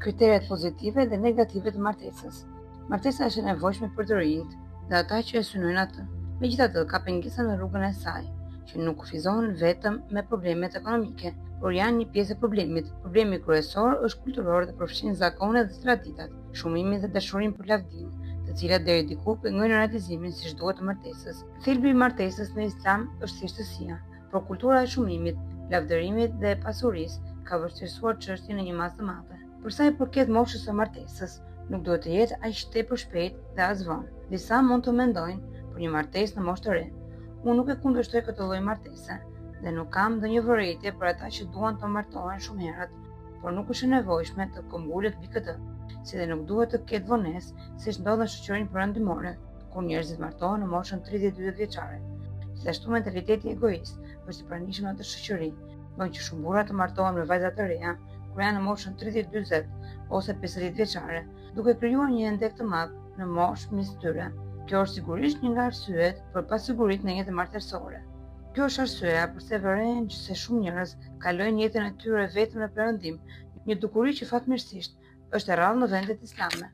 Kriteret pozitive dhe negative të martesës. Martesa është e nevojshme për të rinjt dhe ata që e synojnë atë. Megjithatë, ka pengesa në rrugën e saj, që nuk kufizohen vetëm me problemet ekonomike, por janë një pjesë e problemit. Problemi kryesor është kulturor dhe përfshin zakonet dhe traditat, shumimin dhe dashurinë për lavdim, të cilat deri diku pengojnë realizimin siç duhet të martesës. Thelbi i martesës në Islam është thjeshtësia, por kultura e shumimit, lavdërimit dhe pasurisë ka vështirësuar çështjen në një masë të madhe. Për sa i përket moshës së martesës, nuk duhet të jetë aq tepër shpejt dhe as vonë. Disa mund të mendojnë për një martesë në moshë të re. Unë nuk e kundërshtoj këtë lloj martese dhe nuk kam ndonjë vërejtje për ata që duan të martohen shumë herët, por nuk është e nevojshme të këmbgulet mbi këtë, si dhe nuk duhet të ketë vonesë siç ndodh në shoqërinë perëndimore, kur njerëzit martohen në moshën 30-40 vjeçare. Gjithashtu mentaliteti egoist është i pranishëm në atë shoqëri, bën që shumë burra të martohen me vajza të reja kur janë në moshën 30-40 ose 50 vjeçare, duke krijuar një hendek të madh në moshë mes tyre. Kjo është sigurisht një nga arsyet për pasiguritë në jetën martësore. Kjo është arsyeja pse vëren që se shumë njerëz kalojnë jetën e tyre vetëm në perëndim, një dukuri që fatmirësisht është e rrallë në vendet islame.